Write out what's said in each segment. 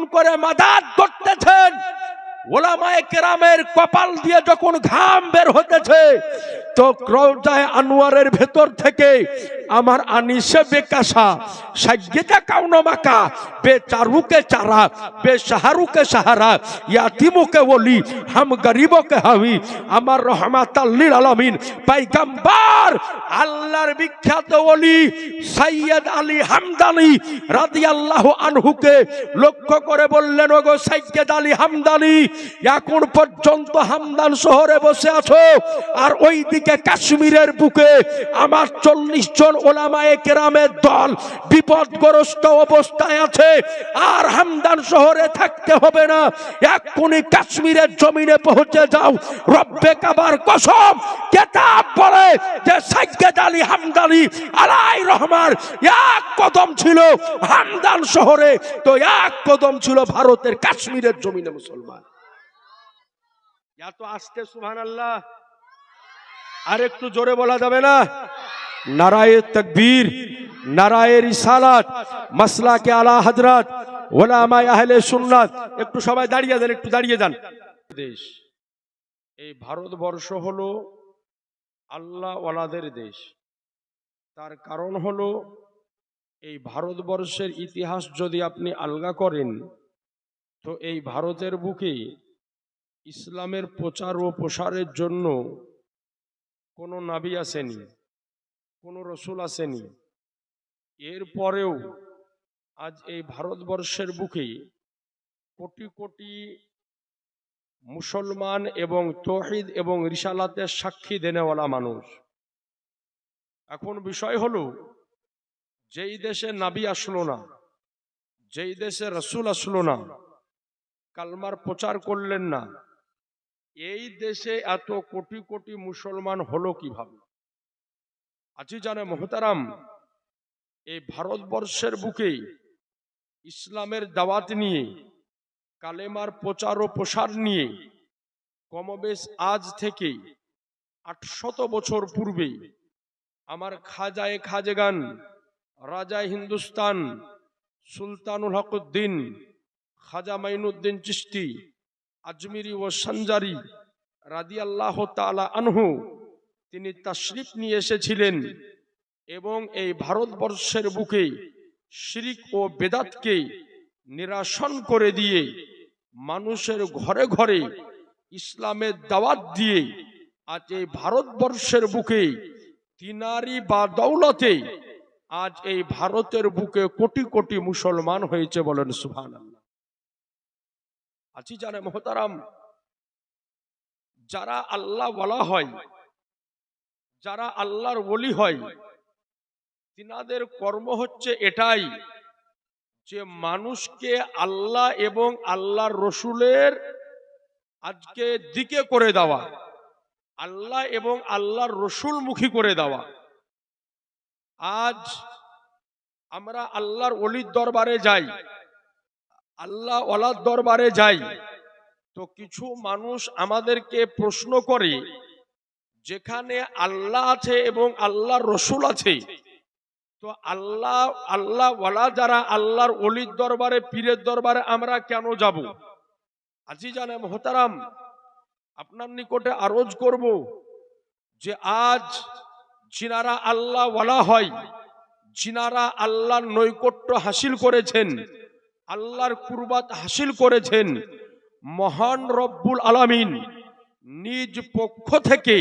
কেমন করে মাদাত করতেছেন। ওলামায়ে কেরামের কপাল দিয়ে যখন ঘাম বের হতেছে তো রওজায়ে আনোয়ারের ভেতর থেকে আমার আনিসে বেকাশা সাজ্জেদা কাউনমাকা বেচারুকে চারা বেশাহরুকে সাহারা ইয়াতিমুকে ওলি হাম গরিবকে হামি আমার রহমাতাল লিল আলামিন পয়গম্বর আল্লাহর বিখ্যাত ওলি সৈয়দ আলী হামদানি রাদিয়াল্লাহু আনহুকে লক্ষ্য করে বললেন, ওগো সৈয়দ আলী হামদানি, এখন পর্যন্ত হামদান শহরে বসে আছো আর ওইদিকে কাশ্মীরের বুকে আমার 40 জন ওলামায়ে কেরামের দল বিপদগ্রস্ত অবস্থায় আছে, আর হামদান শহরে থাকতে হবে না, এক্ষুনি কাশ্মীরের জমিনে পৌঁছে যাও। রব্বে কাবার কসম, কিতাব বলে যে সৈয়দ আলী হামদানি আলাইহির রহমান এক কদম ছিল হামদান শহরে, তো এক কদম ছিল ভারতের কাশ্মীরের জমিনে মুসলমান। এত আস্তে সুবহানাল্লাহ, আর একটু জোরে বলা যাবে না? নারায়ে তাকবীর, নারায়ে রিসালাত, মাসলাকে আলা হযরত উলামায়ে আহলে সুন্নাত। একটু সবাই দাঁড়িয়ে যান, একটু দাঁড়িয়ে যান। দেশ, এই ভারতবর্ষ হলো আল্লাহ ওয়ালাদের দেশ। তার কারণ হলো এই ভারতবর্ষের ইতিহাস যদি আপনি আলগা করেন তো এই ভারতের বুকে ইসলামের প্রচার ও প্রসারের জন্য কোনো নবী আসেনি, কোনো রসুল আসেনি। এরপরেও আজ এই ভারতবর্ষের বুকে কোটি কোটি মুসলমান এবং তৌহিদ এবং রিসালাতের সাক্ষী দেনেওয়ালা মানুষ। এখন বিষয় হলো, যেই দেশে নবী আসলো না, যেই দেশে রসুল আসলো না, কালমার প্রচার করলেন না, এই দেশে এত কোটি কোটি মুসলমান হলো কিভাবে? আজিজানে মুহতারাম, এই ভারতবর্ষের বুকে ইসলামের দাওয়াত নিয়ে, কালেমার প্রচার ও প্রসার নিয়ে কমবেশ আজ থেকে 800 বছর পূর্বে আমার খাজায়ে খাজগান, রাজা হিন্দুস্তান, সুলতানুল হকুদ্দিন খাজা মাইনুদ্দিন চিশতি আজমিরি ও সঞ্জারি রাদিয়াল্লাহু তাআলা আনহু তিনি তাশরিফ নিয়ে এসেছিলেন এবং এই ভারতবর্ষের বুকে শিরক ও বেদাতকে নিরাসন করে দিয়ে মানুষের ঘরে ঘরে ইসলামের দাওয়াত দিয়ে আজ এই ভারতবর্ষের বুকে তিনারি বা দৌলতে আজ এই ভারতের বুকে কোটি কোটি মুসলমান হয়েছে, বলেন সুবহানাল্লাহ। আজি জানে মুহতারাম, যারা আল্লাহ ওয়ালা হয়, যারা আল্লাহর ওলি হয়, তিনাদের কর্ম হচ্ছে এটাই যে মানুষকে আল্লাহ এবং আল্লাহর রসুলের আজকে দিকে করে দেওয়া, আল্লাহ এবং আল্লাহর রসুল মুখী করে দেওয়া। আজ আমরা আল্লাহর ওলির দরবারে যাই, আল্লাহ ওয়ালার দরবারে যাই, তো কিছু মানুষ আমাদেরকে প্রশ্ন করে, যেখানে আল্লাহ আছে এবং আল্লাহর রসুল আছে, তো আল্লাহ ওয়ালা যারা আল্লাহর ওলির দরবারে, পীরের দরবারে আমরা কেন যাব? আজিজানে মুহতারাম, আপনার নিকটে আরজ করব যে আজ যিনারা আল্লাহ ওয়ালা হয়, যিনারা আল্লাহর নৈকট্য হাসিল করেছেন, আল্লাহর কুরবাত হাসিল করেছেন, মহান রব্বুল আলামিন নিজ পক্ষ থেকে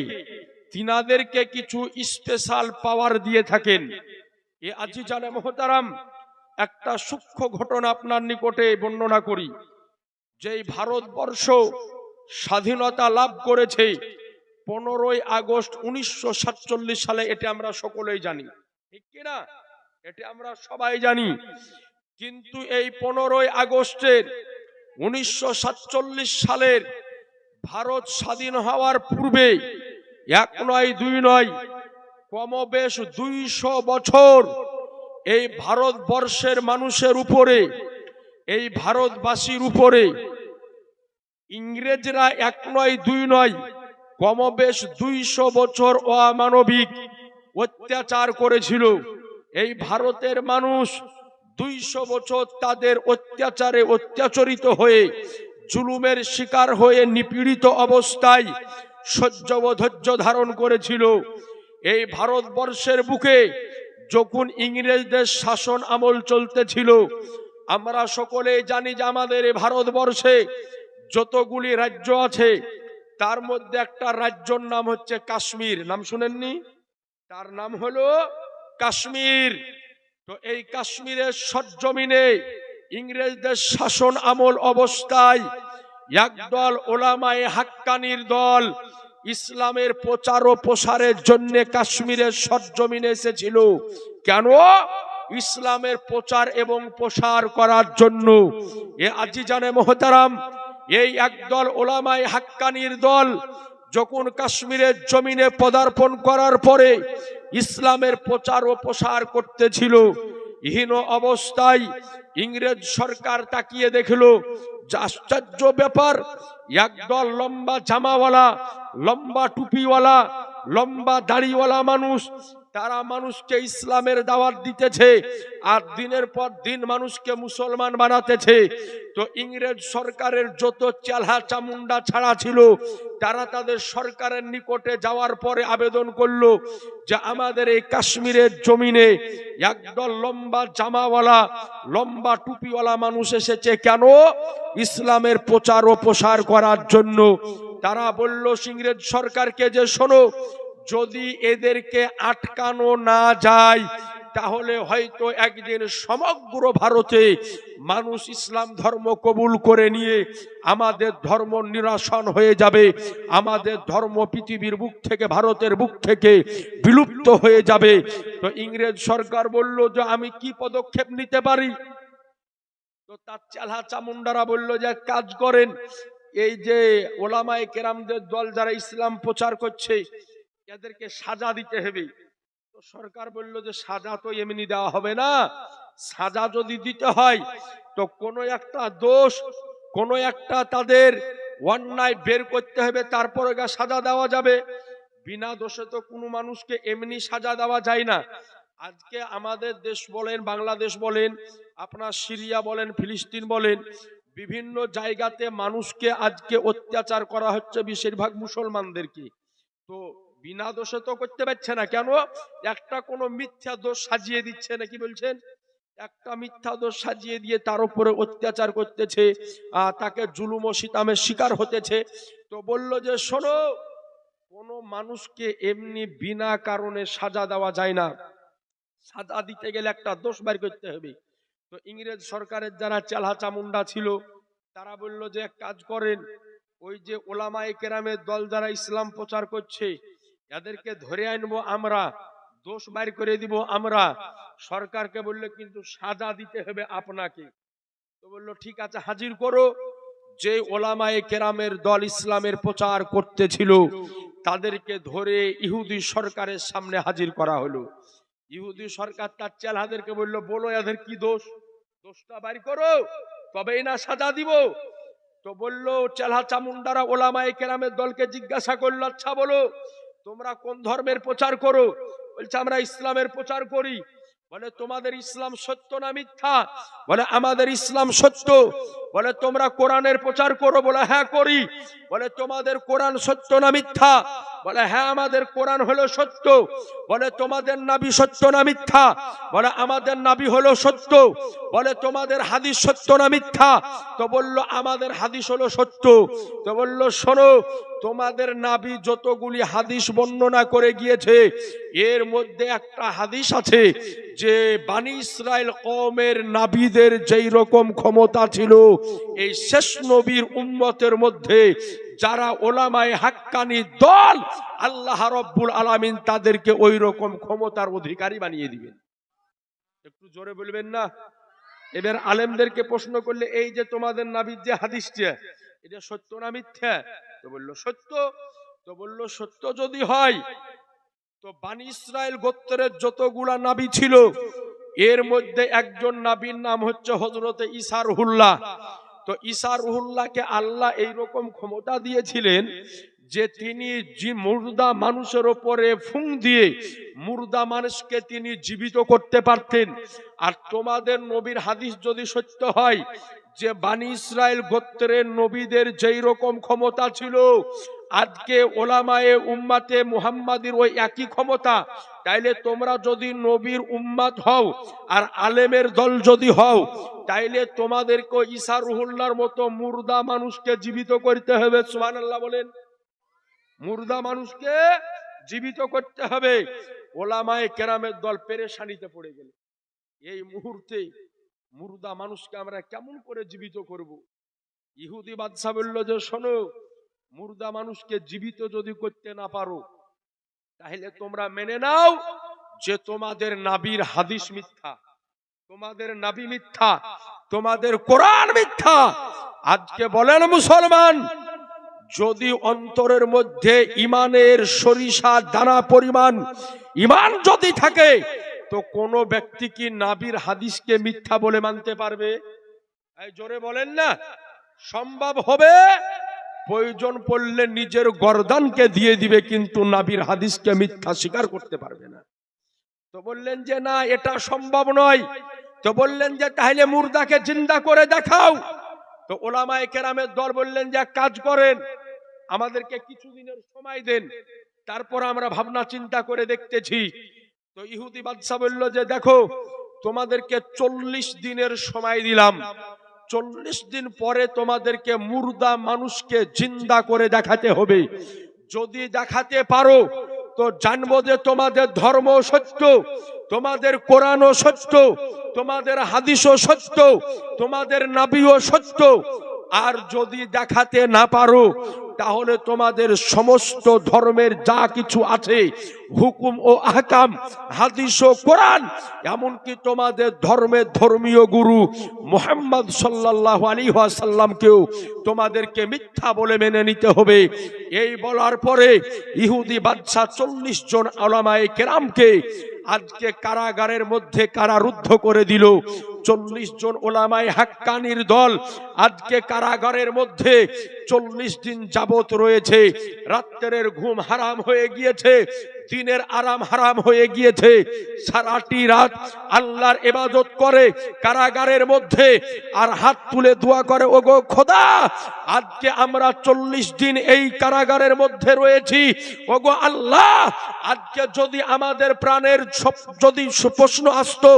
তিনাদেরকে কিছু স্পেশাল পাওয়ার দিয়ে থাকেন। এ আজিজানে মুহতারাম, একটা সূক্ষ্ম ঘটনা আপনার নিকটে বর্ণনা করি। যেই ভারতবর্ষ স্বাধীনতা লাভ করেছে 15ই আগস্ট 1947 সালে, এটা আমরা সকলেই জানি, ঠিক কিনা? এটা আমরা সবাই জানি। কিন্তু এই 15ই আগস্টের 1947 সালের ভারত স্বাধীন হওয়ার পূর্বে 1 নয় 2 নয়, কমবেশ 200 বছর এই ভারতবর্ষের মানুষের উপরে, এই ভারতবাসীর উপরে ইংরেজরা 1 নয় 2 নয়, কমবেশ 200 বছর অমানবিক অত্যাচার করেছিল। এই ভারতের মানুষ 200 বছর তাদের অত্যাচারে অত্যাচারিত হয়ে জুলুমের শিকার হয়ে নিপীড়িত অবস্থায় সহ্য ও ধৈর্য ধারণ করেছিল। এই ভারতবর্ষের বুকে যখন ইংরেজদের শাসন আমল চলতেছিল, আমরা সকলে জানি যে আমাদের এই ভারতবর্ষে যতগুলি রাজ্য আছে তার মধ্যে একটা রাজ্যর নাম হচ্ছে কাশ্মীর। নাম শুনেননি? তার নাম হলো কাশ্মীর। তো এই কাশ্মীরের সরজমিনে ইংরেজদের শাসন আমল অবস্থায় একদল ওলামায়ে হাক্কানির দল ইসলামের প্রচার ও প্রসারের জন্য কাশ্মীরের সরজমিনে এসেছিল। কেন? ইসলামের প্রচার এবং প্রসার করার জন্য। এ আজিজানে মোহতারাম, এই একদল ওলামায়ে হাক্কানির দল যখন কাশ্মীরের জমিনে পদার্পণ করার পরে ইসলামের প্রচার ও প্রসার করতেছিল, হীন অবস্থায় ইংরেজ সরকার তাকিয়ে দেখলো যে আশ্চর্য ব্যাপার, একদল লম্বা জামাওয়ালা, লম্বা টুপিওয়ালা, লম্বা দাড়িওয়ালা মানুষ, তারা মানুষকে ইসলামের দাওয়াত দিতেছে আর দিনের পর দিন মানুষকে মুসলমান বানাতেছে। তো ইংরেজ সরকারের যত চেলা চামুন্ডা ছাড়া ছিল তারা তাদের সরকারের নিকটে যাওয়ার পরে আবেদন করলো যে আমাদের এই কাশ্মীরের জমিনে একদল লম্বা জামাওয়ালা, লম্বা টুপিওয়ালা মানুষ এসেছে কেন? ইসলামের প্রচার ও প্রসার করার জন্য। তারা বলল ইংরেজ সরকারকে যে শোনো, যদি এদেরকে আটকানো না যায় তাহলে হয়তো একদিন সমগ্র ভারতে মানুষ ইসলাম ধর্ম কবুল করে নিয়ে আমাদের ধর্ম নিরাসন হয়ে যাবে, আমাদের ধর্ম পৃথিবীর বুক থেকে, ভারতের বুক থেকে বিলুপ্ত হয়ে যাবে। তো ইংরেজ সরকার বলল যে আমি কি পদক্ষেপ নিতে পারি? তো তার চালা চামুন্ডারা বলল যে কাজ করেন, এই যে ওলামায়ে কেরামদের দল যারা ইসলাম প্রচার করছে এদেরকে সাজা দিতে হবে। তো সরকার বলল যে সাজা তো এমনি দেওয়া হবে না, সাজা যদি দিতে হয় তো কোনো একটা দোষ, কোনো একটা তাদের অন্যায় বের করতে হবে, তারপরে সাজা দেওয়া যাবে। বিনা দোষে তো কোনো মানুষকে এমনি সাজা দেওয়া যায় না। আজকে আমাদের দেশ বলেন, বাংলাদেশ বলেন, আপনার সিরিয়া বলেন, ফিলিস্তিন বলেন, বিভিন্ন জায়গাতে মানুষকে আজকে অত্যাচার করা হচ্ছে, বেশিরভাগ মুসলমানদেরকে। তো বিনা দোষে তো করতে পারছে না, কেন? একটা কোনো মিথ্যা দোষ সাজিয়ে দিচ্ছে, নাকি বলছেন? একটা মিথ্যা দোষ সাজিয়ে দিয়ে তার উপরে অত্যাচার করতেছে, তাকে জুলুম ও সিতামের শিকার হতেছে। তো বলল যে শোনো, কোনো মানুষকে এমনি বিনা কারণে সাজা দেওয়া যায় না, সাজা দিতে গেলে একটা দোষ বের করতে হবে। তো ইংরেজ সরকারের যারা চেলা চামুন্ডা ছিল তারা বলল যে এক কাজ করেন, ওই যে ওলামায়ে কেরামের দল যারা ইসলাম প্রচার করছে এদেরকে ধরে আনবো আমরা, দোষ বের করে দিব আমরা। সরকারকে বললে কিন্তু সাজা দিতে হবে আপনাকে। তো বললো ঠিক আছে, হাজির করো। যে ওলামায়ে কেরামের দল ইসলামের প্রচার করতেছিল তাদেরকে ধরে ইহুদি সরকারের সামনে হাজির করা হলো। ইহুদি সরকার তার চেলাদেরকে বললো বলো এদের কি দোষ, দোষটা বের করো তবেই না সাজা দিব। তো বললো চেলা চামুন্ডারা ওলামায়ে কেরামের দলকে জিজ্ঞাসা করলো, আচ্ছা বলো তোমরা কোন ধর্মের প্রচার করো? বলছে আমরা ইসলামের প্রচার করি। বলে তোমাদের ইসলাম সত্য না মিথ্যা? বলে আমাদের ইসলাম সত্য। বলে তোমরা কোরআনের প্রচার করো? বলে হ্যাঁ করি। বলে তোমাদের কোরআন সত্য না মিথ্যা? বলে হ্যাঁ আমাদের কোরআন হলো সত্য। বলে তোমাদের নবী সত্য না মিথ্যা? বলে আমাদের নবী হলো সত্য। বলে তোমাদের হাদিস সত্য না মিথ্যা? তো বললো আমাদের হাদিস হলো সত্য। তো বললো শোনো, তোমাদের নবী যতগুলি হাদিস বর্ণনা করে গিয়েছে এর মধ্যে একটা হাদিস আছে যে বানি ইসরাইল কওমের নবীদের যেই রকম ক্ষমতা ছিল এই শেষ নবীর উম্মতের মধ্যে যারা ওলামায়ে হাক্কানি দল, আল্লাহ রাব্বুল আলামিন তাদেরকে ওই রকম ক্ষমতার অধিকারী বানিয়ে দিবেন। একটু জোরে বলবেন না? এবার আলেমদেরকে প্রশ্ন করলে এই যে তোমাদের নবীর যে হাদিসটা এটা সত্য না মিথ্যা? তো বললো সত্য। তো বললো সত্য যদি হয় তো বানি ইসরাইল গোত্রের যতগুলা নবী ছিল এর মধ্যে একজন নবীর নাম হচ্ছে হযরতে ঈসা রুহুল্লাহ। তো ঈসা রুহুল্লাহকে আল্লাহ এইরকম ক্ষমতা দিয়েছিলেন যে তিনি মুর্দা মানুষের ওপরে ফুং দিয়ে মুর্দা মানুষকে তিনি জীবিত করতে পারতেন। আর তোমাদের নবীর হাদিস যদি সত্য হয় যে বানি ইসরায়েল গোত্রের নবীদের যেই রকম ক্ষমতা ছিল, আজকে ওলামায়ে উম্মাতে মুহাম্মাদির ওই একই ক্ষমতা, তাইলে তোমরা যদি নবীর উম্মাত হও আর আলেমের দল যদি হও, তাইলে তোমাদেরকে ঈসা রুহুল্লাহর মতো মুর্দা মানুষকে জীবিত করতে হবে। সুবহানাল্লাহ বলেন। মুর্দা মানুষকে জীবিত করতে হবে। ওলামায়ে কেরামের দল পেরেশানিতে পড়ে গেল। এই মুহূর্তে মুর্দা মানুষকে আমরা কেমন করে জীবিত করব? ইহুদি বাদশা বলল যে শোনো, মুর্দা মানুষকে জীবিত যদি করতে না পারো, তাহলে তোমরা মেনে নাও যে তোমাদের নবীর হাদিস মিথ্যা, তোমাদের নবী মিথ্যা, তোমাদের কোরআন মিথ্যা। আজকে বলেন মুসলমান, যদি অন্তরের মধ্যে ইমানের সরিষা দানা পরিমাণ ইমান যদি থাকে, তো কোন ব্যক্তি কি নবীর হাদিসকে মিথ্যা বলে মানতে পারবে? এই জোরে বলেন না। সম্ভব হবে, প্রয়োজন পড়লে নিজের গর্দানকে দিয়ে দিবে, কিন্তু নবীর হাদিসকে মিথ্যা স্বীকার করতে পারবে না। তো বললেন যে না, এটা সম্ভব নয়। তো বললেন যে তাহলে মুর্দাকে জিন্দা করে দেখাও। তো ওলামায়ে কেরামের দল বললেন যে কাজ করেন, আমাদেরকে কিছুদিনের সময় দেন, তারপর আমরা ভাবনা চিন্তা করে দেখতেছি। তো ইহুদি বাদশা বলল যে দেখো, তোমাদেরকে 40 দিনের সময় দিলাম, 40 দিন পরে তোমাদেরকে মুর্দা মানুষকে জিন্দা করে দেখাতে হবে। যদি দেখাতে পারো তো জানবো যে তোমাদের ধর্ম সত্য, তোমাদের কোরআনও সত্য, তোমাদের হাদিসও সত্য, তোমাদের নবীও সত্য। আর যদি দেখাতে না পারো, তাহলে তোমাদের সমস্ত ধর্মের যা কিছু আছে, হুকুম ও আহকাম, হাদিস ও কোরআন, এমনকি তোমাদের ধর্মের ধর্মীয় গুরু মুহাম্মদ সাল্লাল্লাহু আলাইহি ওয়াসাল্লামকেও তোমাদেরকে মিথ্যা বলে মেনে নিতে হবে। এই বলার পরে ইহুদি বাদশা 40 জন উলামায়ে কেরামকে আজকে কারাগারের মধ্যে কারারুদ্ধ করে দিল। 40 জন উলামায়ে হাক্কানির দল আজকে কারাগারের মধ্যে 40 দিন যাবত রয়েছে। রাত্রের ঘুম হারাম হয়ে গিয়েছে, দিনের আরাম হারাম হয়ে গিয়েছে। সারাটি রাত আল্লাহর ইবাদত করে কারাগারের মধ্যে, আর হাত তুলে দোয়া করে, ওগো খোদা, আজকে আমরা 40 দিন এই কারাগারের মধ্যে রয়েছি। ওগো আল্লাহ, আজকে যদি আমাদের প্রাণের যদি প্রশ্ন আসতো,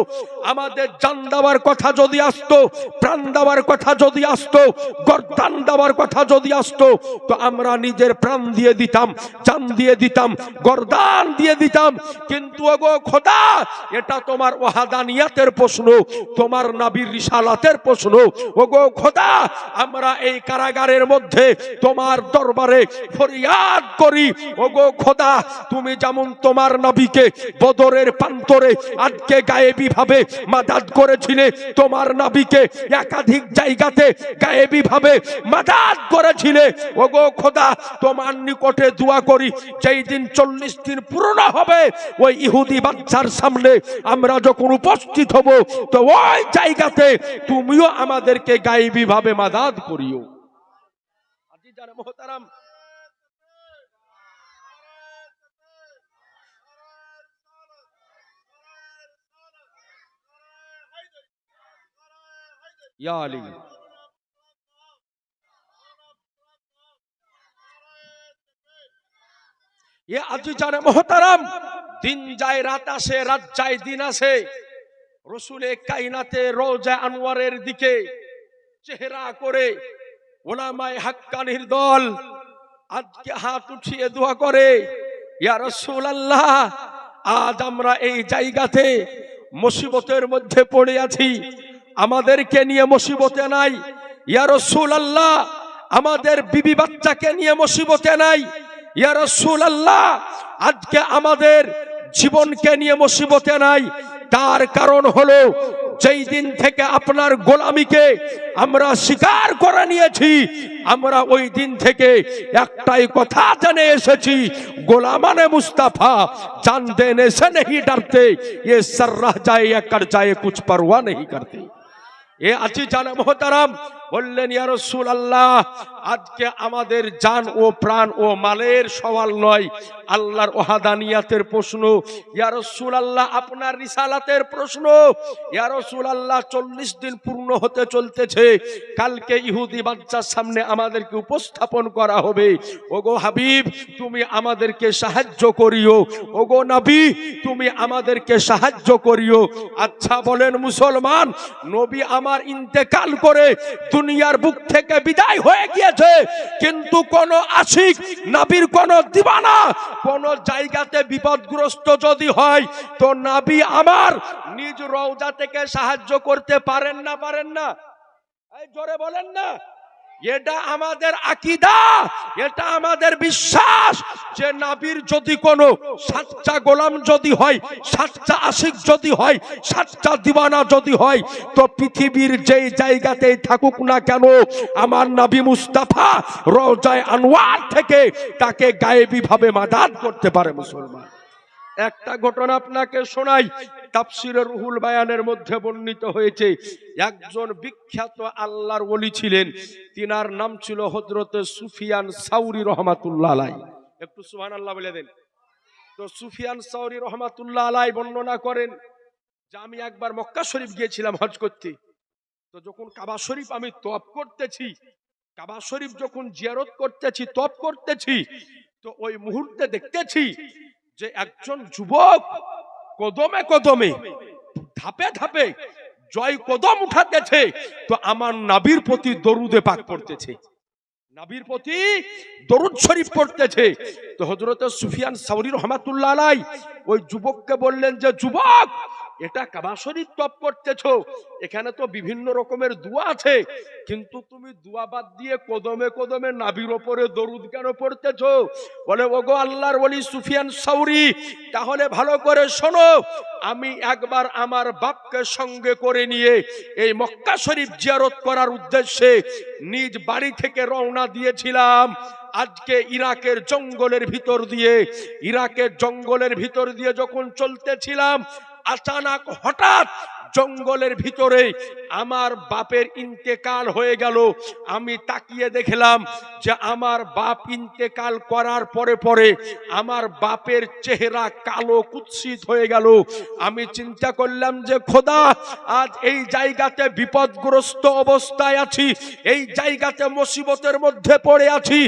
আমাদের জান দেওয়ার কথা যদি আসতো, প্রাণ দেওয়ার কথা যদি আসতো, গর্দান দেওয়ার কথা যদি আসতো, তো আমরা নিজের প্রাণ দিয়ে দিতাম, জান দিয়ে দিতাম, গর্দান দিয়ে দিতাম। কিন্তু ওগো খোদা, এটা তোমার ওয়াহাদানিয়াতের প্রশ্ন, তোমার নবীর রিসালাতের প্রশ্ন। ওগো খোদা, আমরা এই কারাগারের মধ্যে তোমার দরবারে ফরিয়াদ করি। ওগো খোদা, তুমি যেমন তোমার নবীকে বদরের প্রান্তরে আজকে গায়েবী ভাবে মাদাদ করেছিলে, তোমার নবীকে একাধিক জায়গাতে গায়েবী ভাবে মাদাদ করেছিলে। ওগো খোদা, তোমার নিকটে দোয়া করি, যেই দিন 40 দিন পূর্ণ হবে, ওই ইহুদি বাদশার সামনে আমরা যখন উপস্থিত হব, তো ওই জায়গাতে তুমিও আমাদেরকে গায়েবী ভাবে মাদাদ করিও। আজিজান মুহতারাম, ইয়া আলী, আজিজান মুহতারাম, দিন যায় রাত আসে, রাত যায় দিন আসে। রসুলে কায়নাতে রওজা আনোয়ারের দিকে চেহারা করে উলামায়ে হাক্কানির দল আজকে হাত উঠিয়ে দোয়া করে, ইয়া রাসূলুল্লাহ, আজ আমরা এই জায়গাতে মুসিবতের মধ্যে পড়ে আছি, আমাদেরকে নিয়ে মুসিবতে নাই। ইয়া রাসূলুল্লাহ, আমাদের বিবি বাচ্চাকে নিয়ে মুসিবতে নাই। ইয়া রাসূলুল্লাহ, আজকে আমাদের জীবনকে নিয়ে মুসিবতে নাই। তার কারণ হলো, যেই দিন থেকে আপনার গোলামিকে আমরা স্বীকার করে নিয়েছি, আমরা ওই দিন থেকে একটাই কথা জেনে এসেছি, গোলামানে মুস্তাফা জান দেনে সে नहीं डरते, ये सर रह जाए या कर जाए कुछ परवाह नहीं करते। এ আজিজান মুহতারাম, বললেন ইয়া রাসূলুল্লাহ, আজকে আমাদের জান ও প্রাণ ও মালের সওয়াল নয়, আল্লাহর ওয়াহদানিয়াতের প্রশ্ন। ইয়া রাসূলুল্লাহ, আপনার রিসালাতের প্রশ্ন। ইয়া রাসূলুল্লাহ, 40 দিন পূর্ণ হতে চলতেছে, কালকে ইহুদি বাচ্চার সামনে আমাদেরকে উপস্থাপন করা হবে। ওগো হাবিব, তুমি আমাদেরকে সাহায্য করিও। ওগো নবী, তুমি আমাদেরকে সাহায্য করিও। আচ্ছা বলেন মুসলমান, নবী আমার ইন্তেকাল করে দুনিয়ার বুক থেকে বিদায় হয়ে গিয়েছে, কিন্তু কোন আশিক নবীর কোন দিওয়ানা কোন জায়গাতে বিপদগ্রস্ত যদি হয়, তো নবী আমার নিজ রওজা থেকে সাহায্য করতে পারেন না? পারেন না? এই জোরে বলেন না। এটা আমাদের আকীদা, এটা আমাদের বিশ্বাস যে নবীর যদি কোনো সাচ্চা গোলাম যদি হয়, সাচ্চা আশিক যদি হয়, সাচ্চা দিওয়ানা যদি হয়, তো পৃথিবীর যেই জায়গাতেই থাকুক না কেন, আমার নবী মুস্তাফা রওজায়ে আনোয়ার থেকে তাকে গায়েবী ভাবে মাদাদ করতে পারে। মুসলমান, একটা ঘটনা আপনাকে শোনাই, তাফসীরে রুহুল বায়ানের মধ্যে বর্ণিত হয়েছে। একজন বিখ্যাত আল্লাহর ওলি ছিলেন, তিনার নাম ছিল হযরত সুফিয়ান সাউরি রাহমাতুল্লাহ আলাইহি। একটু সুবহানাল্লাহ বলে দেন। তো সুফিয়ান সাউরি রাহমাতুল্লাহ আলাইহি বর্ণনা করেন যে আমি একবার মক্কা শরীফ গিয়েছিলাম হজ করতে। তো যখন কাবা শরীফ আমি তওয়াফ করতেছি, কাবা শরীফ যখন জিয়ারত করতেছি, তওয়াফ করতেছি, তো ওই মুহূর্তে দেখতেছি যে একজন যুবক কদমে কদমে, ধাপে ধাপে জয় কদম উঠাতেছে, তো আমার নবীর প্রতি দরুদে পাক পড়তেছে, নবীর প্রতি দরুদ শরীফ পড়তেছে। তো হযরত সুফিয়ান সাউরি রাহমাতুল্লাহ আলাইহি ওই যুবককে বললেন যে যুবক, এটা কাবা শরীফ তওয়াফ করতেছো, এখানে তো বিভিন্ন রকমের দোয়া আছে, কিন্তু তুমি দোয়া বাদ দিয়ে কদমে কদমে নবীর উপরে দরুদ কেন পড়তেছো? বলে ওগো আল্লাহর ওলি সুফিয়ান সাউরি, তাহলে ভালো করে শোনো, আমি একবার আমার বাপকে সঙ্গে করে নিয়ে এই মক্কা শরীফ জিয়ারত করার উদ্দেশ্যে নিজ বাড়ি থেকে রওনা দিয়েছিলাম। আজকে ইরাকের জঙ্গলের ভিতর দিয়ে যখন চলতেছিলাম, আচানক হঠাৎ জঙ্গলের ভিতরে আমার বাপের ইন্তেকাল হয়ে গেল। আমি তাকিয়ে দেখলাম যে আমার বাপ ইন্তেকাল করার পরে পরে আমার বাপের চেহারা কালো কুৎসিত হয়ে গেল। আমি চিন্তা করলাম যে খোদা, আজ এই জায়গাতে বিপদগ্রস্ত অবস্থায় আছি, এই জায়গাতে মুসিবতের মধ্যে পড়ে আছি,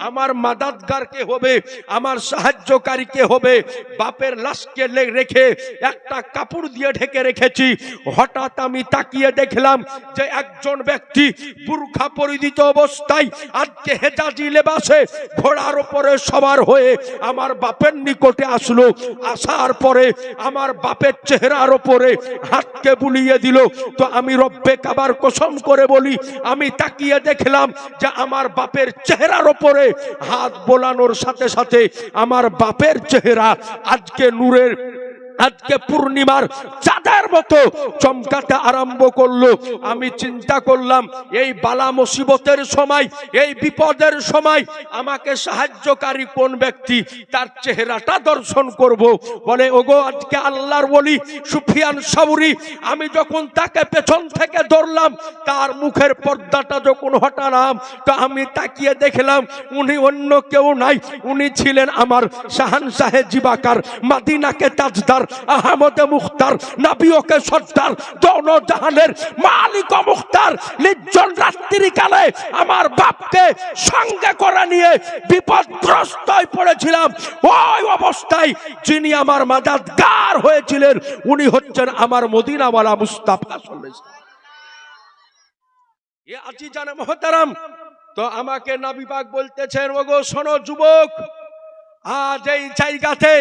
আমার মাদাদগার কে হবে, আমার সাহায্যকারী কে হবে? বাপের লাশকে রেখে একটা কাপড় দিয়ে ঢেকে রেখেছি। হঠাৎ আমি তাকিয়ে দেখলাম যে একজন ব্যক্তি বুরখা পরিহিত অবস্থায়, আজকে হেজাজি লেবাসে ঘোড়ার উপরে সওয়ার হয়ে আমার বাপের নিকটে আসলো। আসার পরে আমার বাপের চেহারার উপরে হাতকে বুলিয়ে দিল। তো আমি রব্বে কাবার কসম করে বলি, আমি তাকিয়ে দেখলাম যে আমার বাপের চেহারার উপরে হাত বোলানোর সাথে সাথে আমার বাপের চেহারা আজকে নূরের, আজকে পূর্ণিমার চাঁদের মতো চমকাতে আরম্ভ করলো। আমি চিন্তা করলাম, এই বালা মুসিবতের সময়, এই বিপদের সময় আমাকে সাহায্যকারী কোন ব্যক্তি, তার চেহারাটা দর্শন করব। বলে ওগো আজকে আল্লাহর ওলি সুফিয়ান সাউরি, আমি যখন তাকে পেছন থেকে ধরলাম, তার মুখের পর্দাটা যখন হটালাম, তো আমি তাকিয়ে দেখলাম উনি অন্য কেউ নাই, উনি ছিলেন আমার শাহানশাহে জিবাকার, মদিনাকে তাজদার, আহমদ মুখতার, নবীকে সর্দার, দোনো জাহানের মালিক ও মুখতার। নির্জন রাত্রি কালে আমার বাপকে সঙ্গে করে নিয়ে বিপদগ্রস্ত হয়ে পড়েছিলাম। ওই অবস্থায় যিনি আমার মাদাদগার হয়েছিলেন, উনি হচ্ছেন আমার মদিনাওয়ালা মুস্তাফা সাল্লাল্লাহু আলাইহি ওয়াসাল্লাম। এ আজিজানে মুহতারাম, তো আমাকে নবী পাক বলতেছেন, ওগো শোনো যুবক, আজ এই জায়গাতে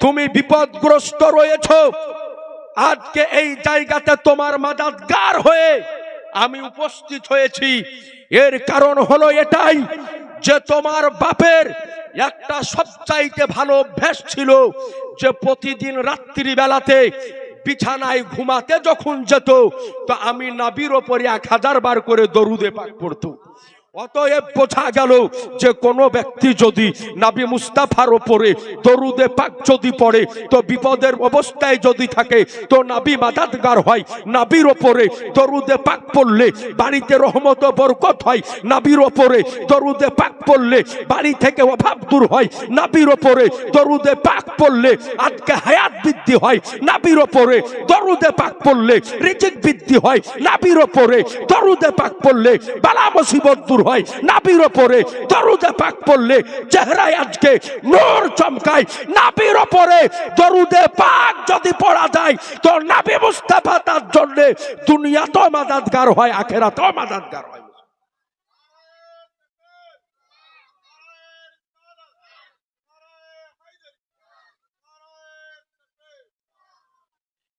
তুমি বিপদগ্রস্ত রয়েছো, আজকে এই জায়গাতে তোমার মাদাদগার হয়ে আমি উপস্থিত হয়েছি। এর কারণ হলো এটাই যে তোমার বাপের একটা সবচাইতে ভালো অভ্যাস ছিল যে প্রতিদিন রাত্রি বেলাতে বিছানায় ঘুমাতে যখন যেত, তো আমি নবীর ওপরে 1000 বার করে দরুদে পাক পড়তো। অতএব বোঝা গেল যে কোন ব্যক্তি যদি নবী মুস্তাফার উপরে দরুদে পাক যদি পড়ে তো বিপদের অবস্থায় যদি থাকে তো নবী মাদাদগার হয়। নবীর উপরে দরুদে পাক পড়লে বাড়িতে রহমত ও বরকত হয়। নবীর উপরে দরুদে পাক পড়লে বাড়ি থেকে অভাব দূর হয়। নবীর উপরে দরুদে পাক পড়লে আজকে হায়াত বৃদ্ধি হয়। নবীর উপরে দরুদে পাক পড়লে রিজিক বৃদ্ধি হয়। নবীর উপরে দরুদে পাক পড়লে বালা মুসিবত দূর হয়। নবীর উপরে দরুদে পাক পড়লে চেহারায় আজকে নূর চমকায়। নবীর উপরে দরুদে পাক যদি পড়া যায় তো নবী মুস্তাফা তার জন্য দুনিয়াতেও মাদাদগার হয়, আখিরাতেও মাদাদগার হয়।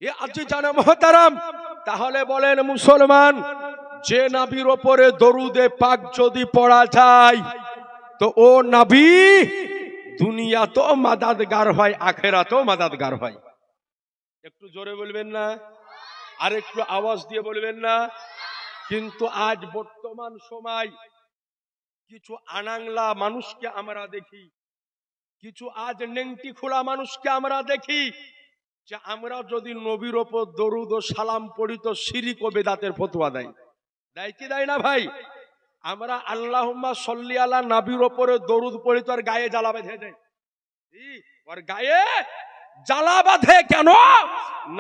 এ আজি জানা মুহতারাম, তাহলে বলেন মুসলমান, যে নবীর উপরে দরুদে পাক যদি পড়া যায় তো ও নবী দুনিয়াতেও মাদাদগার হয়, আখিরাতেও মাদাদগার হয়। একটু জোরে বলবেন না? আর একটু আওয়াজ দিয়ে বলবেন না? কিন্তু আজ বর্তমান সময় কিছু আনাংলা মানুষকে আমরা দেখি, কিছু আজ নেংটি খোলা মানুষকে আমরা দেখি যে আমরা যদি নবীর ওপর দরুদ ও সালাম পড়ি তো শিরিক ও বেদাতের ফতোয়া দেয়। দেয় কি দেয় না ভাই? আমরা আল্লাহুম্মা সাল্লি আলা নবীর ওপরে দরুদ পড়ি তো আর গায়ে জ্বালা বেঁধে দেয়। ওর গায়ে জ্বালা বাঁধে কেন?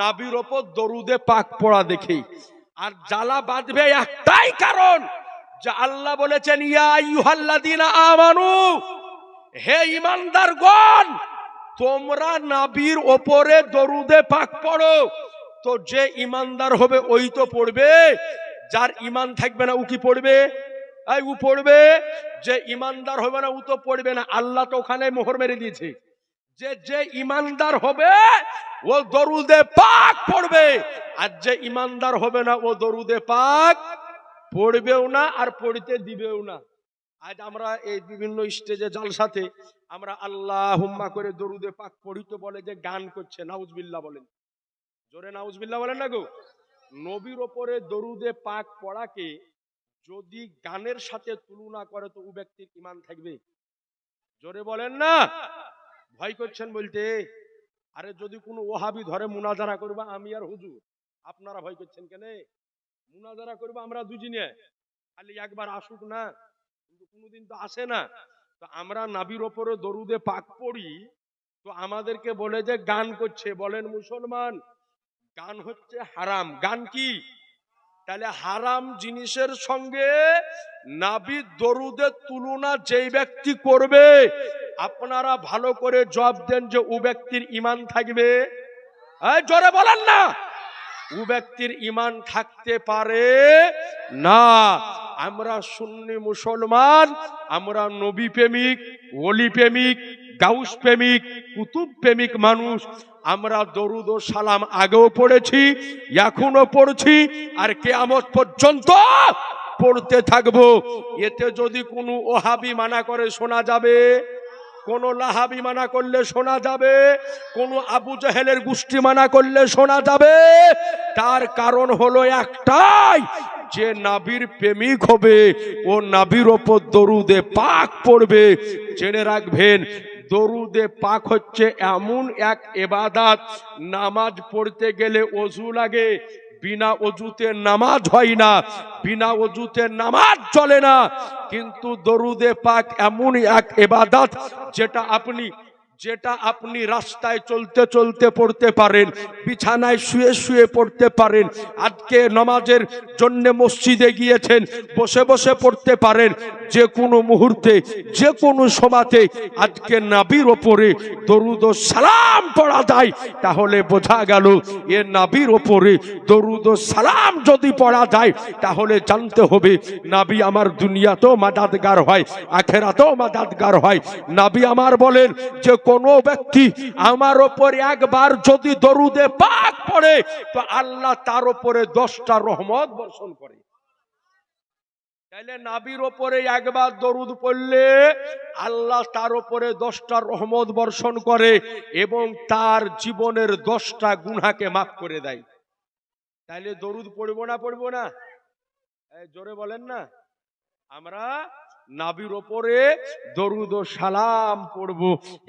নবীর ওপর দরুদে পাক পড়া দেখি। আর জ্বালা বাঁধবে একটাই কারণ, যে আল্লাহ বলেছেন ইয়া আইয়ুহাল্লাযীনা আমানু, হে ঈমানদারগণ তোমরা নবীর ওপরে দরুদে পাক পড়ো। তো যে ঈমানদার হবে ওই তো পড়বে, যার ঈমান থাকবে না ও কি পড়বে? এই ও পড়বে। যে ঈমানদার হবে না ও তো পড়বে না। আল্লাহ তো ওখানে মোহর মেরে দিয়েছে যে যে ঈমানদার হবে ও দরুদে পাক পড়বে, আর যে ঈমানদার হবে না ও দরুদে পাক পড়বেও না আর পড়তে দিবেও না। আজ আমরা এই বিভিন্ন স্টেজে জালসাতে আমরা আল্লাহুম্মা করে দরুদে পাক পড়ি তো বলে যে গান করছে। নাউজুবিল্লাহ বলেন, জোরে নাউজুবিল্লাহ বলেন না গো। নবীর ওপরে দরুদে পাক পড়াকে যদি গানের সাথে তুলনা করে তো ও ব্যক্তির ঈমান থাকবে? জোরে বলেন না? ভয় করছেন বলতে? আরে যদি কোনো ওহাবি ধরে মুনাজারা করবা আমি আর হুজুর, আপনারা ভয় করছেন কেন? মুনাজারা করবা আমরা দুজনে, খালি একবার আসুক না, কিন্তু কোনোদিন তো আসে না। তো আমরা নবীর ওপরে দরুদে পাক পড়ি তো আমাদেরকে বলে যে গান করছে। বলেন মুসলমান, গান হচ্ছে হারাম। গান কি? তাহলে হারাম জিনিসের সঙ্গে নবীর দরুদের তুলনা যেই ব্যক্তি করবে আপনারা ভালো করে জবাব দেন যে ও ব্যক্তির ঈমান থাকবে? এই জোরে বলেন না? ও ব্যক্তির ঈমান থাকতে পারে না। আমরা সুন্নি মুসলমান, আমরা নবী প্রেমিক, ওলি প্রেমিক, গাউস প্রেমিক, কুতুব প্রেমিক মানুষ। আমরা দরুদ ও সালাম আগেও পড়েছি, এখনো পড়ছি, আর কিয়ামত পর্যন্ত পড়তে থাকবো। এতে যদি কোনো ওহাবি মানা করে শোনা যাবে, কোন লাহাবি মানা করলে শোনা যাবে, কোন আবু জাহেলের গোষ্ঠী মানা করলে শোনা যাবে? তার কারণ হলো একটাই, যে নবীর প্রেমিক হবে ও নবীর ওপর দরুদে পাক পড়বে। জেনে রাখবেন দরুদে পাক হচ্ছে এমন এক ইবাদত, নামাজ পড়তে গেলে ওযু লাগে, বিনা ওযুতে নামাজ হয় না, বিনা ওযুতে নামাজ চলে না। কিন্তু দরুদে পাক এমন এক ইবাদত যেটা আপনি রাস্তায় চলতে চলতে পড়তে পারেন, বিছানায় শুয়ে শুয়ে পড়তে পারেন, আজকে নামাজের জন্য মসজিদে গিয়েছেন বসে বসে পড়তে পারেন, যে কোনো মুহূর্তে যে কোনো সময়তে আজকে নবীর ওপরে দরুদ ও সালাম পড়া যায়। তাহলে বোঝা গেল এ নবীর ওপরে দরুদ ও সালাম যদি পড়া যায় তাহলে জানতে হবে নবী আমার দুনিয়াতেও মাদাদগার হয়, আখিরাতেও মাদাদগার হয়। নবী আমার বলেন যে কোন ব্যক্তি আমার ওপর একবার যদি দরুদে পাক পড়ে তো আল্লাহ তার উপরে 10টা রহমত বর্ষণ করে। তাইলে নবীর ওপরে একবার দরুদ পড়লে আল্লাহ তার উপরে 10টা রহমত বর্ষণ করে এবং তার জীবনের 10টা গুনাহকে মাফ করে দেয়। তাইলে দরুদ পড়বো না? জোরে বলেন না? আমরা নাবির ওপরে দরুদ ও সালাম পড়ব।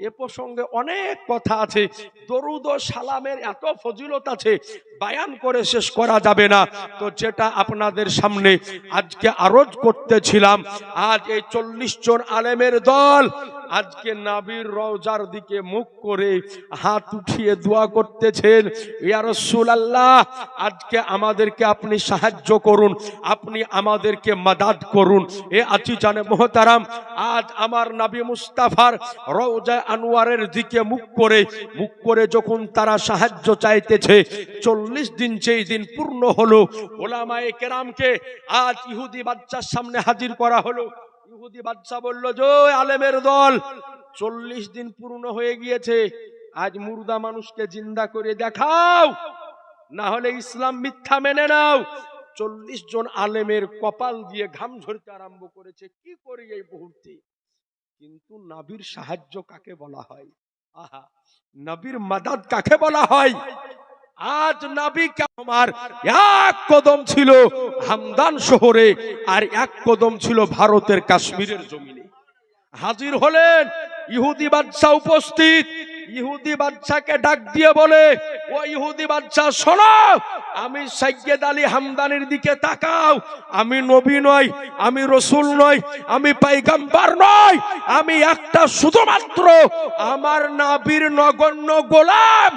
এ প্রসঙ্গে অনেক কথা আছে, দরুদ ও সালামের এত ফজিলত আছে, বায়ান করে শেষ করা যাবে না। তো যেটা আপনাদের সামনে আজকে আরজ করতেছিলাম, আজ এই 40 জন আলেমের দল আজকে নাবির রওজার দিকে মুখ করে হাত উঠিয়ে দোয়া করতেছেন, ইয়া রাসূলুল্লাহ আজকে আমাদেরকে আপনি সাহায্য করুন, আপনি আমাদেরকে মাদাদ করুন। এ আজিজানে মুহতারাম, আজ আমার নবী মুস্তাফার রওজায়ে আনোয়ারের দিকে মুখ করে যখন তারা সাহায্য চাইতেছে, 40 দিন যেই দিন পূর্ণ হলো, ওলামায়ে কেরামকে আজ ইহুদি বাদশার সামনে হাজির করা হলো। ইহুদি বাদশা বলল, যে আলেমের দল 40 দিন পূর্ণ হয়ে গিয়েছে, আজ মুর্দা মানুষকে জিন্দা করে দেখাও, না হলে ইসলাম মিথ্যা মেনে নাও। 40 জন আলেমের কপাল দিয়ে ঘাম ঝরতে আরম্ভ করেছে, কি করি এই মুহূর্তে। কিন্তু নবীর সাহায্য কাকে বলা হয়? আহা, নবীর মাদাদ কাকে বলা হয়? আজ নবী আমার এক কদম ছিল হামদান শহরে, আর এক কদম ছিল ভারতের কাশ্মীরের জমিনে। হাজির হলেন, ইহুদি বাদশা উপস্থিত। ইহুদি বাদশাকে ডাক দিয়ে বলে, ও ইহুদি বাদশা শোনো, আমি সাইয়্যেদ আলী হামদানির দিকে তাকাও। আমি নবী নই, আমি রসুল নই, আমি পয়গম্বর নই, আমি একটা শুধুমাত্র আমার নবীর নগণ্য গোলাম।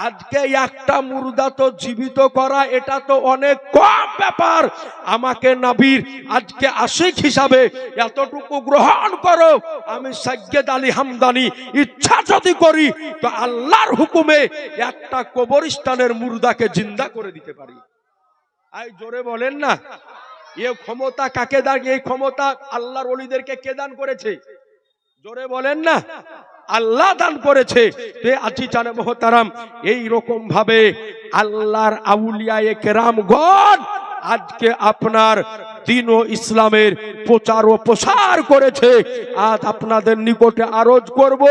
আজকে একটা মুর্দা তো জীবিত করা, এটা তো অনেক কম ব্যাপার। আমাকে নবীর আজকে আশিক হিসাবে এতটুকু গ্রহণ করো। আমি সাইয়্যেদ আলী হামদানি ইচ্ছা যদি করি তো আল্লাহর হুকুমে একটা কবরস্থানের মুর্দাকে জিন্দা করে দিতে পারি। আই জোরে বলেন না, এই ক্ষমতা কাকে দান? এই ক্ষমতা আল্লাহর ওলিদেরকে কে দান করেছে? জোরে বলেন না, আল্লাহ দান করেছে। আজিজানে মুহতারাম, এই রকম ভাবে আল্লাহর আউলিয়ায়ে কেরামগণ আজকে আপনার দ্বীন ও ইসলামের প্রচার ও প্রসার করেছে। আজ আপনাদের নিকটে আরজ করব,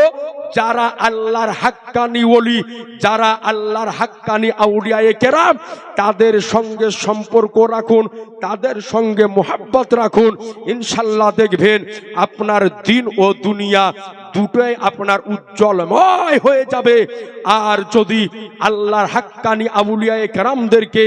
যারা আল্লাহর হাক্কানি ওলি, যারা আল্লাহর হাক্কানি আউলিয়ায়ে কেরাম, তাদের সঙ্গে সম্পর্ক রাখুন, তাদের সঙ্গে মোহাব্বত রাখুন। ইনশাআল্লাহ দেখবেন আপনার দ্বীন ও দুনিয়া দুটোই আপনার উজ্জ্বলময় হয়ে যাবে। আর যদি আল্লাহর হাক্কানি আউলিয়ায়ে কেরামদেরকে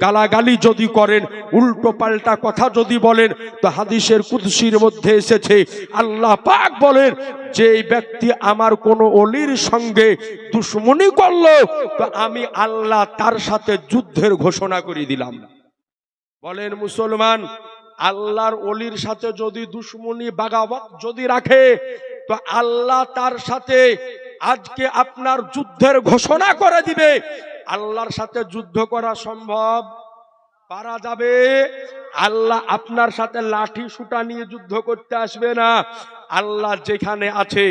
গালাগালি যদি করেন, উল্টো পাল্টা কথা যদি বলেন, তো হাদিসের কুদসির মধ্যে এসেছে, আল্লাহ পাক বলেন, যে ব্যক্তি আমার কোন ওলির সঙ্গে দুশমনি করলো, তো আমি আল্লাহ তার সাথে যুদ্ধের ঘোষণা করে দিলাম। বলেন মুসলমান, আল্লাহর ওলির সাথে যদি দুশমনি বাগাবত যদি রাখে, তো আল্লাহ তার সাথে আজকে আপনার যুদ্ধের ঘোষণা করে দিবে। আল্লাহর সাথে যুদ্ধ করা সম্ভব? পারা যাবে? আল্লাহ আপনার সাথে লাঠি সুটা নিয়ে যুদ্ধ করতে আসবে না। আল্লাহ যেখানে আছে,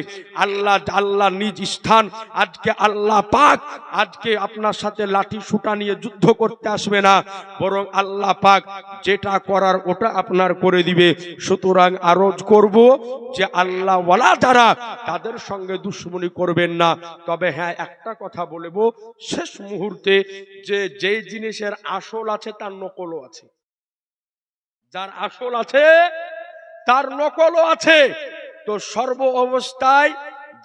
আল্লাহ নিজ স্থান, আজকে আল্লাহ পাক আজকে আপনার সাথে লাঠি সুটা নিয়ে যুদ্ধ করতে আসবে না, বরং আল্লাহ পাক যেটা করার ওটা আপনার করে দিবে। সুতরাং আরজ করব যে আল্লাহ ওয়ালা যারা, তাদের সঙ্গে দুশমনি করবেন না। তবে হ্যাঁ, একটা কথা বলবো শেষ মুহূর্তে, যে যেই জিনিসের আসল আছে তার নকলও আছে। যার আসল আছে তার নকলও আছে। তো সর্ব অবস্থায়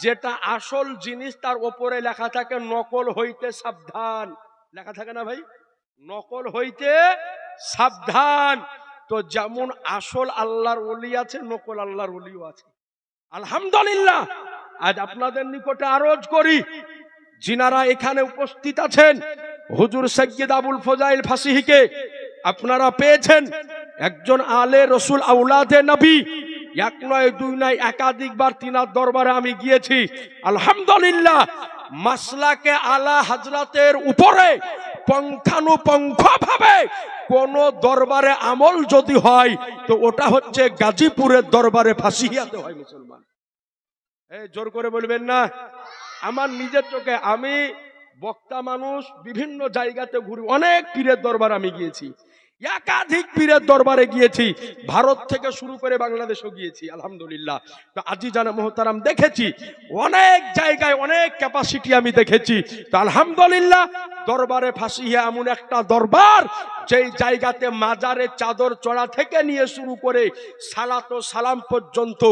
যেটা আসল জিনিস তার উপরে লেখা থাকে নকল হইতে সাবধান। লেখা থাকে না ভাই, নকল হইতে সাবধান। তো যেমন আসল আল্লাহর ওলি আছে, নকল আল্লাহর ওলিও আছে। আলহামদুলিল্লাহ, আজ আপনাদের নিকটে আরজ করি, যিনারা এখানে উপস্থিত আছেন, হুজুর সৈয়দ আবুল ফজাইল ফাসিহিকে আপনারা পেয়েছেন, একজন আলে রসুল আউলাদে নবী। এক নয়, দুই নয়, একাধিকবার তিনার দরবারে আমি গিয়েছি। আলহামদুলিল্লাহ, মাসলাকে আলা হযরতের উপরে পঙ্খানুপঙ্খ ভাবে কোন দরবারে আমল যদি হয়, তো ওটা হচ্ছে গাজীপুরের দরবারে ফাঁসিয়াতে হয়। মুসলমান, জোর করে বলবেন না। আমার নিজের চোখে, আমি বক্তা মানুষ, বিভিন্ন জায়গাতে ঘুরি, অনেক পীরের দরবার আমি গিয়েছি, একাধিক পীরের দরবারে গিয়েছি, ভারত থেকে শুরু করে বাংলাদেশও গিয়েছি। আলহামদুলিল্লাহ, তো আজিজানে মুহতারাম দেখেছি, অনেক জায়গায় অনেক ক্যাপাসিটি আমি দেখেছি। তো আলহামদুলিল্লাহ, দরবারে ফাঁসিয়ে এমন একটা দরবার যেই জায়গাতে মাজারে চাদর চড়া থেকে নিয়ে শুরু করে সালাত ও সালাম পর্যন্ত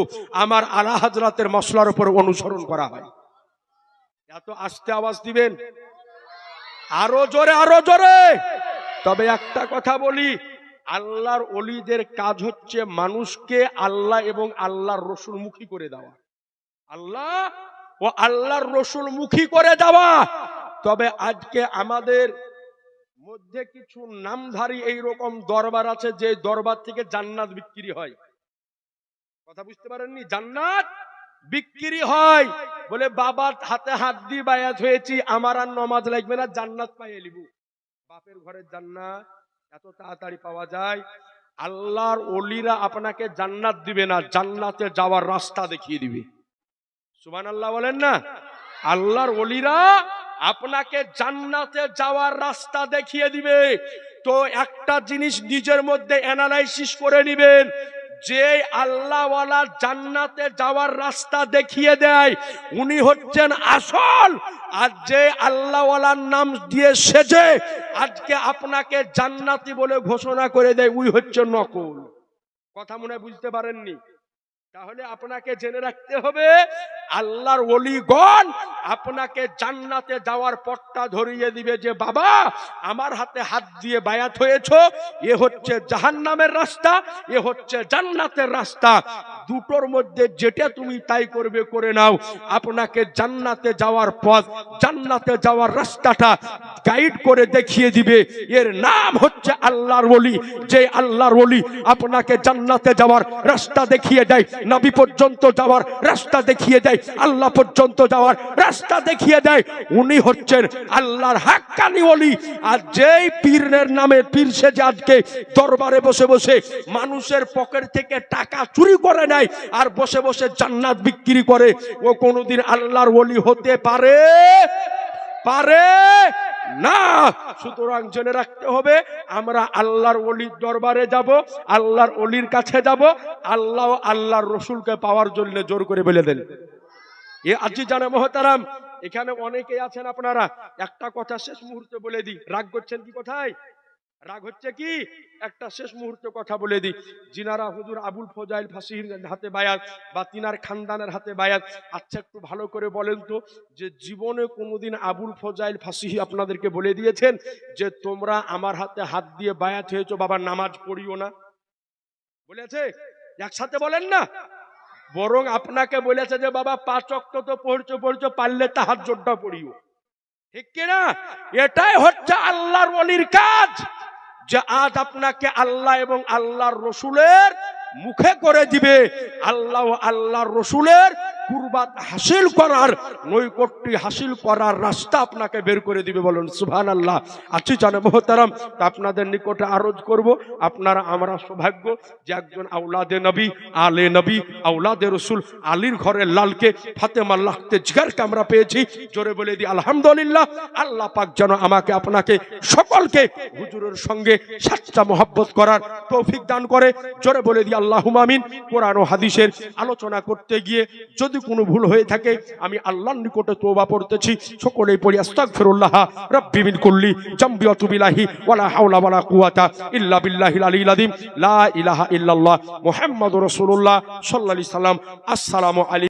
আমার আলা হাজরাতের মসলার উপর অনুসরণ করা হয়। এত আস্তে আওয়াজ দিবেন, আরো জোরে আরো জোরে। তবে একটা কথা বলি, আল্লাহর ওলিদের কাজ হচ্ছে মানুষকে আল্লাহ এবং আল্লাহর রসুল মুখী করে দেওয়া, আল্লাহ ও আল্লাহর রসুল মুখী করে দেওয়া। তবে আজকে আমাদের মধ্যে কিছু নামধারী এইরকম দরবার আছে যে দরবার থেকে জান্নাত বিক্রি হয়। কথা বুঝতে পারেননি? জান্নাত বিক্রি হয় বলে বাবার হাতে হাত দিয়ে বায়াত হয়েছি, আমার আর নামাজ লাগবে না, জান্নাত পাইয়ে নিব। বাপের ঘরের জান্নাত এত তাড়াতাড়ি পাওয়া যায়? আল্লাহর ওলিরা আপনাকে জান্নাত দিবে না, জান্নাতে যাওয়ার রাস্তা দেখিয়ে দিবে। সুবহানাল্লাহ বলেন না? আল্লাহর ওলিরা আপনাকে জান্নাতে যাওয়ার রাস্তা দেখিয়ে দিবে। তো একটা জিনিস নিজের মধ্যে অ্যানালাইসিস করে নেবেন, যে আল্লাহওয়ালা জান্নাতে যাওয়ার রাস্তা দেখিয়ে দেয় উনি হচ্ছেন আসল, আর যে আল্লাহওয়ালার নাম দিয়ে সেজে আজকে আপনাকে জান্নাতি বলে ঘোষণা করে দেয় উনি হচ্ছে নকল। কথা মনে বুঝতে পারেননি? তাহলে আপনাকে জেনে রাখতে হবে, আল্লাহর ওলিগণ আপনাকে জান্নাতে যাওয়ার পথটা ধরিয়ে দিবে যে বাবা আমার হাতে হাত দিয়ে বায়াত হয়েছো, এ হচ্ছে জাহান্নামের রাস্তা, এ হচ্ছে জান্নাতের রাস্তা। দুটোর মধ্যে যেটা তুমি তাই করবে, করে নাও। আপনাকে জান্নাতে যাওয়ার পথ, জান্নাতে যাওয়ার রাস্তাটা গাইড করে দেখিয়ে দিবে। এর নাম হচ্ছে আল্লাহর ওলি। যে আল্লাহর ওলি আপনাকে জান্নাতে যাওয়ার রাস্তা দেখিয়ে দেয়, নবী পর্যন্ত যাওয়ার রাস্তা দেখিয়ে দেয়, আল্লাহ পর্যন্ত যাওয়ার রাস্তা দেখিয়ে দেয়, উনি হচ্ছেন আল্লাহর হাক্কানি ওলি। আর যেই পীরের নামে পীর সেজে আজকে দরবারে বসে বসে মানুষের পকেট থেকে টাকা চুরি করে নেয় আর বসে বসে জান্নাত বিক্রি করে, ও কোনোদিন আল্লাহর ওলি হতে পারে না। সুতরাং জেনে রাখতে হবে, আমরা আল্লাহর ওলির দরবারে যাব, আল্লাহর ওলির কাছে যাব, আল্লাহ আল্লাহর রসুলকে পাওয়ার জন্য জোর করে বলে দেন। এ আজি জানে মহতারাম, এখানে অনেকেই আছেন আপনারা, একটা কথা শেষ মুহূর্তে বলে দিই, রাগ করছেন কি? কোথায় রাগ হচ্ছে কি? একটা শেষ মুহূর্তে কথা বলে দিই, জিনারা হুজুর আবুল ফজাইল ফাঁসির হাতে বায়াত বা তিনার খানদানের হাতে বায়াত, আচ্ছা একটু ভালো করে বলেন তো, যে জীবনে কোনোদিন আবুল ফজাইল ফাঁসি আপনাদেরকে বলে দিয়েছেন যে তোমরা আমার হাতে হাত দিয়ে বায়াত হয়েছো বাবা নামাজ পড়িও না? বলেছে? একসাথে বলেন না। বরং আপনাকে বলেছে যে বাবা 5 ওয়াক্ত তো পড়ছো, পারলে তাহাজ্জুদটা পড়িও। ঠিক কিনা? এটাই হচ্ছে আল্লাহর ওলির কাজ, যে আজ আপনাকে আল্লাহ এবং আল্লাহর রসুলের মুখে করে দিবে। আল্লাহ ও আল্লাহর রসুলের কুরবাত হাসিল করার, নৈকট্য হাসিল করার রাস্তা আপনাকে বের করে দিবে। বলুন সুবহানাল্লাহ। আছি জানে মোহতারাম, তা আপনাদের নিকটে আরজ করব, আপনারা আমরা সৌভাগ্য যে একজন আওলাদে নবী, আলে নবী, আওলাদে রসুল, আলীর ঘরের লালকে ফাতেমা লাখতে জিগারকে আমরা পেয়েছি। জোরে বলে দিই আলহামদুলিল্লাহ। আল্লাহ পাক যেন আমাকে আপনাকে সকলকে হুজুরের সঙ্গে সাচ্চা মহব্বত করার তৌফিক দান করে। জোরে বলে দিই আল্লাহুম্মা আমিন। কোরআন ও হাদিসের আলোচনা করতে গিয়ে যদি কোনো ভুল হয়ে থাকে আমি আল্লাহর নিকটে তওবা করতেছি। সকলেই পড়ি আস্তাগফিরুল্লাহ রাব্বি মিন কুল্লি জামবি ওয়া তুবু ইলাইহি ওয়ালা হাওলা ওয়ালা কুওয়াতা ইল্লা বিল্লাহিল আলিয়্যিল আযীম। লা ইলাহা ইল্লাল্লাহ মুহাম্মাদুর রাসূলুল্লাহ সাল্লাল্লাহু আলাইহি সাল্লাম। আসসালামু আলাইকুম।